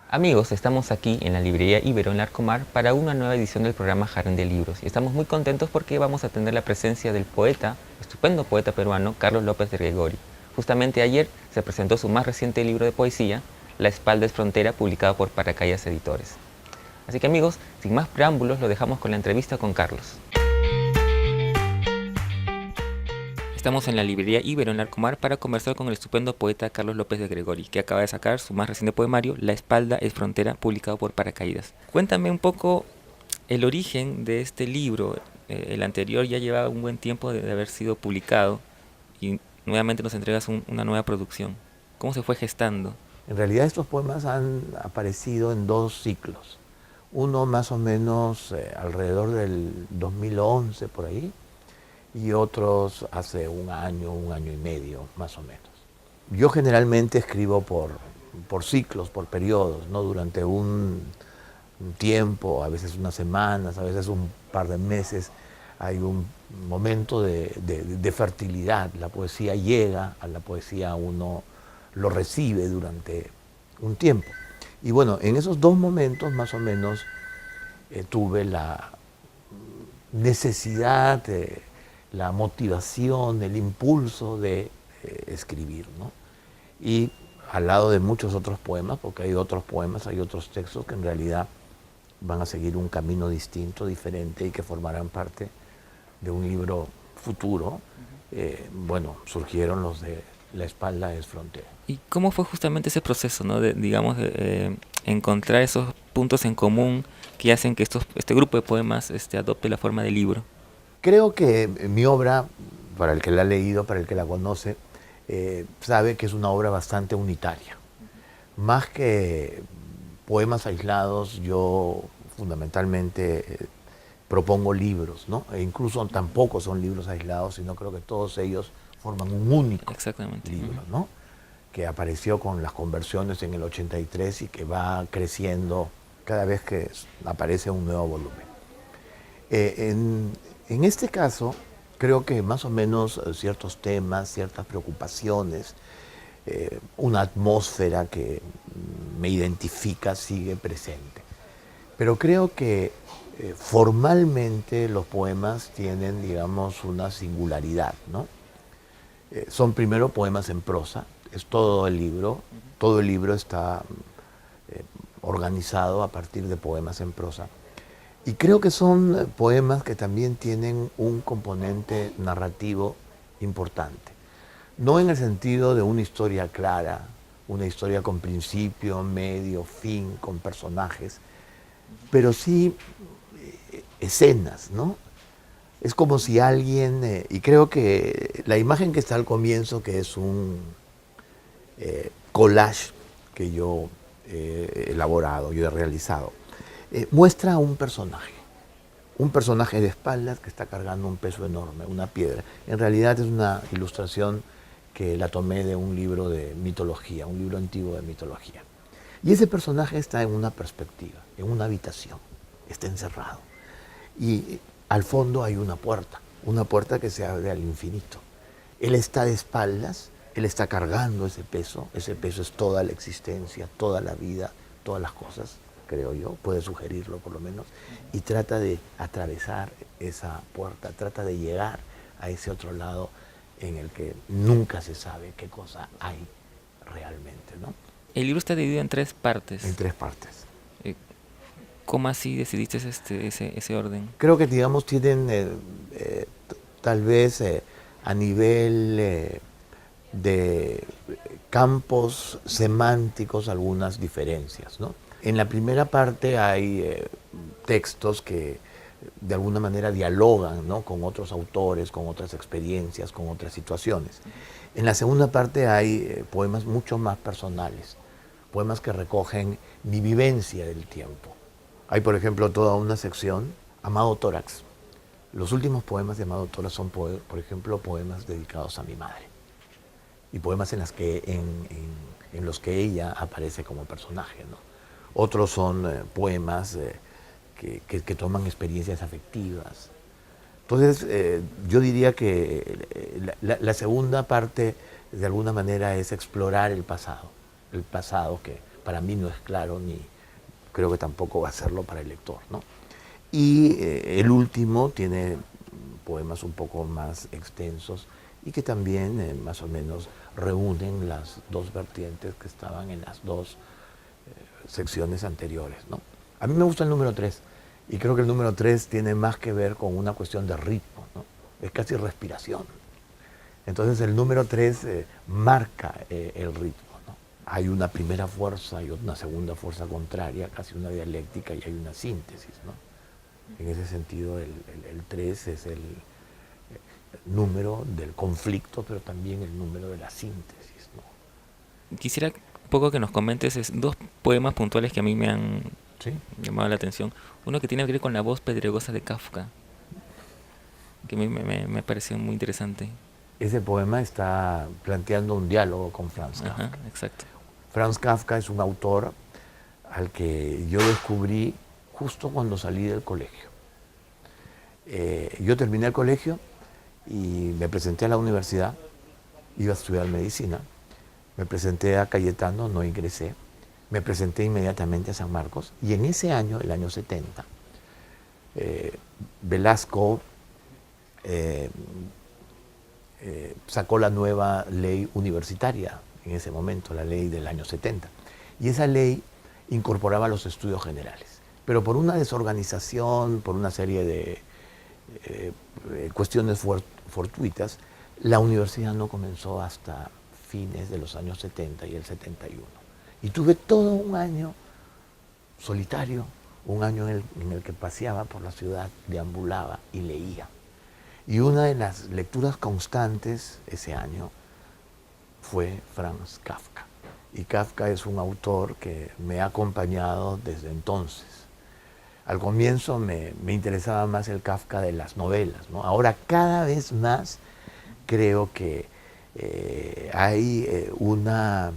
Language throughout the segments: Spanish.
Amigos, estamos aquí en la librería Ibero en Larcomar para una nueva edición del programa Jardín de Libros. Y estamos muy contentos porque vamos a tener la presencia del poeta, estupendo poeta peruano, Carlos López de Gregori. Justamente ayer se presentó su más reciente libro de poesía, La espalda es frontera, publicado por Paracaídas Editores. Así que amigos, sin más preámbulos, lo dejamos con la entrevista con Carlos. Estamos en la librería Ibero en Larcomar para conversar con el estupendo poeta Carlos López de Gregori, que acaba de sacar su más reciente poemario, La espalda es frontera, publicado por Paracaídas. Cuéntame un poco el origen de este libro. El anterior ya llevaba un buen tiempo de haber sido publicado y nuevamente nos entregas una nueva producción. ¿Cómo se fue gestando? En realidad estos poemas han aparecido en dos ciclos. Uno más o menos alrededor del 2011 por ahí, y otros hace un año y medio más o menos. Yo generalmente escribo por ciclos, por periodos, ¿no? Durante un tiempo, a veces unas semanas, a veces un par de meses, hay un momento de fertilidad. La poesía llega, a la poesía uno lo recibe durante un tiempo. Y bueno, en esos dos momentos más o menos tuve la necesidad, la motivación, el impulso de escribir, ¿no? Y al lado de muchos otros poemas, porque hay otros poemas, hay otros textos que en realidad van a seguir un camino distinto, diferente, y que formarán parte de un libro futuro. Bueno, surgieron los de La espalda es frontera. ¿Y cómo fue justamente ese proceso, ¿no? De encontrar esos puntos en común que hacen que este grupo de poemas adopte la forma de libro? Creo que mi obra, para el que la ha leído, para el que la conoce, sabe que es una obra bastante unitaria. Más que poemas aislados, yo fundamentalmente propongo libros, ¿no? E incluso tampoco son libros aislados, sino creo que todos ellos forman un único Exactamente. libro, ¿no? Que apareció con las conversiones en el 83 y que va creciendo cada vez que aparece un nuevo volumen. En este caso, creo que más o menos ciertos temas, ciertas preocupaciones, una atmósfera que me identifica sigue presente. Pero creo que formalmente los poemas tienen, digamos, una singularidad, ¿no? Son primero poemas en prosa, es todo el libro está organizado a partir de poemas en prosa. Y creo que son poemas que también tienen un componente narrativo importante. No en el sentido de una historia clara, una historia con principio, medio, fin, con personajes, pero sí escenas, ¿no? Es como si alguien, y creo que la imagen que está al comienzo, que es un collage que yo he elaborado, yo he realizado, muestra a un personaje de espaldas que está cargando un peso enorme, una piedra. En realidad es una ilustración que la tomé de un libro de mitología, un libro antiguo de mitología. Y ese personaje está en una perspectiva, en una habitación, está encerrado. Y al fondo hay una puerta que se abre al infinito. Él está de espaldas, él está cargando ese peso es toda la existencia, toda la vida, todas las cosas, creo yo, puede sugerirlo por lo menos, y trata de atravesar esa puerta, trata de llegar a ese otro lado en el que nunca se sabe qué cosa hay realmente, ¿no? El libro está dividido en tres partes. En tres partes. ¿Cómo así decidiste ese orden? Creo que, digamos, tienen tal vez a nivel de campos semánticos algunas diferencias, ¿no? En la primera parte hay textos que de alguna manera dialogan, ¿no?, con otros autores, con otras experiencias, con otras situaciones. En la segunda parte hay poemas mucho más personales, poemas que recogen mi vivencia del tiempo. Hay, por ejemplo, toda una sección, Amado Tórax. Los últimos poemas de Amado Tórax son, por ejemplo, poemas dedicados a mi madre. Y poemas en los que ella aparece como personaje, ¿no? Otros son poemas que toman experiencias afectivas. Entonces, yo diría que la segunda parte, de alguna manera, es explorar el pasado que para mí no es claro, ni creo que tampoco va a serlo para el lector, ¿no? Y el último tiene poemas un poco más extensos y que también más o menos reúnen las dos vertientes que estaban en las dos secciones anteriores, ¿no? A mí me gusta el número 3 y creo que el número 3 tiene más que ver con una cuestión de ritmo, ¿no? Es casi respiración. Entonces el número 3 marca el ritmo, ¿no? Hay una primera fuerza y una segunda fuerza contraria, casi una dialéctica, y hay una síntesis, ¿no? En ese sentido el 3 es el número del conflicto, pero también el número de la síntesis, ¿no? Quisiera un poco que nos comentes dos poemas puntuales que a mí me han ¿Sí? llamado la atención. Uno que tiene que ver con la voz pedregosa de Kafka, que a mí me pareció muy interesante. Ese poema está planteando un diálogo con Franz Kafka. Ajá, exacto. Franz Kafka es un autor al que yo descubrí justo cuando salí del colegio. Yo terminé el colegio y me presenté a la universidad, iba a estudiar medicina, me presenté a Cayetano, no ingresé, me presenté inmediatamente a San Marcos y en ese año, el año 70, Velasco sacó la nueva ley universitaria, en ese momento, la ley del año 70. Y esa ley incorporaba los estudios generales. Pero por una desorganización, por una serie de cuestiones fortuitas, la universidad no comenzó hasta fines de los años 70 y el 71. Y tuve todo un año solitario, un año en el que paseaba por la ciudad, deambulaba y leía. Y una de las lecturas constantes ese año fue Franz Kafka. Y Kafka es un autor que me ha acompañado desde entonces. Al comienzo me interesaba más el Kafka de las novelas, ¿no? Ahora cada vez más creo que hay una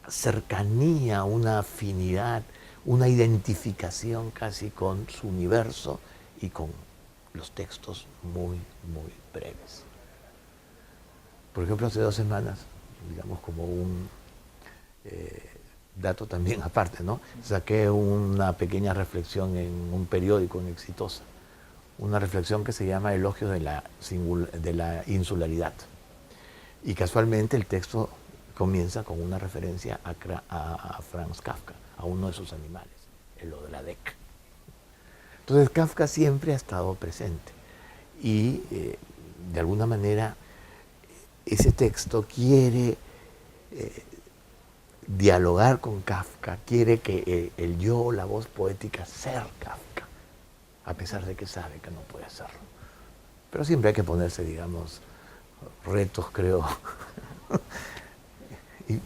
cercanía, una afinidad, una identificación casi con su universo y con los textos muy, muy breves. Por ejemplo, hace 2 semanas, digamos como un dato también aparte, ¿no? Saqué una pequeña reflexión en un periódico, en Exitosa, una reflexión que se llama Elogio de la insularidad. Y casualmente el texto comienza con una referencia a Franz Kafka, a uno de sus animales, el Odladek. Entonces Kafka siempre ha estado presente y de alguna manera ese texto quiere dialogar con Kafka, quiere que el yo, la voz poética, ser Kafka, a pesar de que sabe que no puede hacerlo. Pero siempre hay que ponerse, digamos, retos, creo,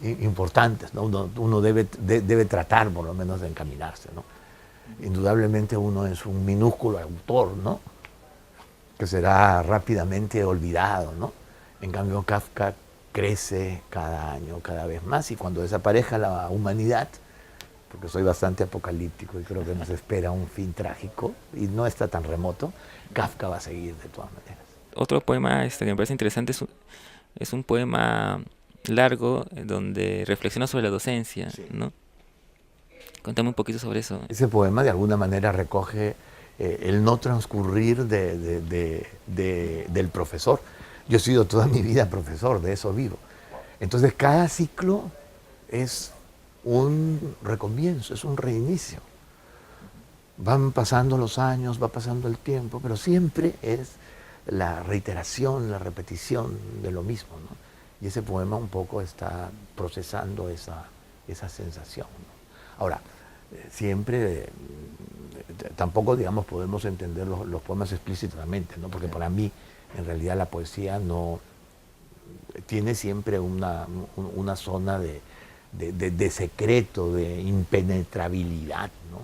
importantes, ¿no? Uno debe tratar por lo menos de encaminarse, ¿no? Indudablemente uno es un minúsculo autor, ¿no? Que será rápidamente olvidado, ¿no? En cambio Kafka crece cada año, cada vez más, y cuando desaparezca la humanidad, porque soy bastante apocalíptico y creo que nos espera un fin trágico, y no está tan remoto, Kafka va a seguir de todas maneras. Otro poema que me parece interesante es un poema largo donde reflexiona sobre la docencia, sí, ¿no? Cuéntame un poquito sobre eso. Ese poema de alguna manera recoge el no transcurrir del profesor. Yo he sido toda mi vida profesor, de eso vivo. Entonces cada ciclo es un recomienzo, es un reinicio. Van pasando los años, va pasando el tiempo, pero siempre es la reiteración, la repetición de lo mismo, ¿no? Y ese poema un poco está procesando esa sensación, ¿no? Ahora, siempre, tampoco, digamos, podemos entender los poemas explícitamente, ¿no? Porque para mí, en realidad, la poesía no tiene siempre una zona de secreto, de impenetrabilidad, ¿no?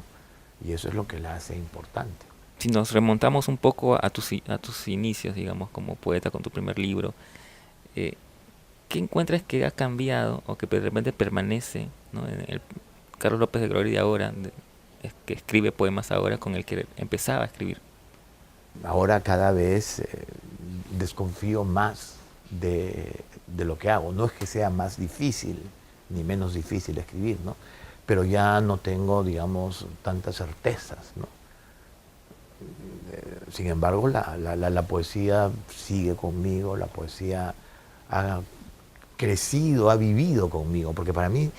Y eso es lo que la hace importante. Si nos remontamos un poco a tus inicios, digamos, como poeta con tu primer libro, ¿qué encuentras que ha cambiado o que de repente permanece, ¿no? En el Carlos López de Gregory de ahora, que escribe poemas ahora, con el que empezaba a escribir? Ahora cada vez desconfío más de lo que hago. No es que sea más difícil ni menos difícil escribir, ¿no? Pero ya no tengo, digamos, tantas certezas, ¿no? Sin embargo, la poesía sigue conmigo, la poesía ha crecido, ha vivido conmigo, porque para mí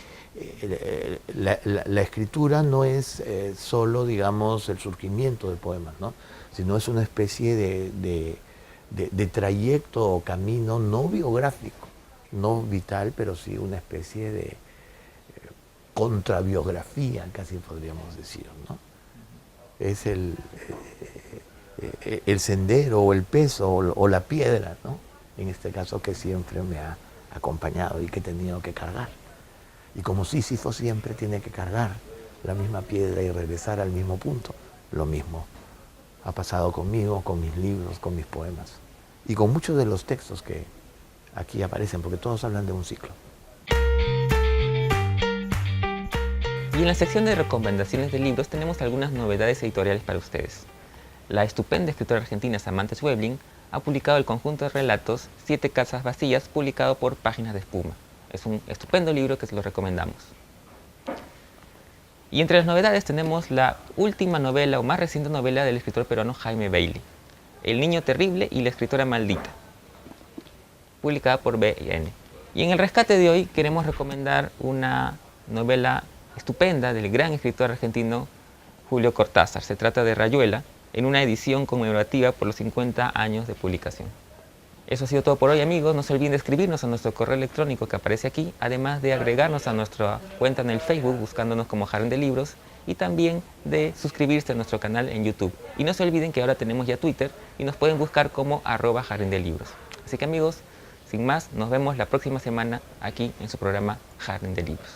la escritura no es solo, digamos, el surgimiento de poemas, ¿no? Sino es una especie de trayecto o camino no biográfico, no vital, pero sí una especie de contrabiografía, casi podríamos decir, ¿no? Es el sendero o el peso o la piedra, ¿no? En este caso, que siempre me ha acompañado y que he tenido que cargar. Y como Sísifo siempre tiene que cargar la misma piedra y regresar al mismo punto, lo mismo ha pasado conmigo, con mis libros, con mis poemas y con muchos de los textos que aquí aparecen, porque todos hablan de un ciclo. Y en la sección de recomendaciones de libros tenemos algunas novedades editoriales para ustedes. La estupenda escritora argentina Samantha Schweblin ha publicado el conjunto de relatos 7 casas vacías, publicado por Páginas de Espuma. Es un estupendo libro que se lo recomendamos. Y entre las novedades tenemos la última novela o más reciente novela del escritor peruano Jaime Bailey, El niño terrible y la escritora maldita, publicada por BN. Y en el rescate de hoy queremos recomendar una novela estupenda del gran escritor argentino Julio Cortázar. Se trata de Rayuela, en una edición conmemorativa por los 50 años de publicación. Eso ha sido todo por hoy, amigos. No se olviden de escribirnos a nuestro correo electrónico que aparece aquí, además de agregarnos a nuestra cuenta en el Facebook buscándonos como Jardín de Libros, y también de suscribirse a nuestro canal en YouTube. Y no se olviden que ahora tenemos ya Twitter y nos pueden buscar como @Jardín de Libros. Así que, amigos, sin más, nos vemos la próxima semana aquí en su programa Jardín de Libros.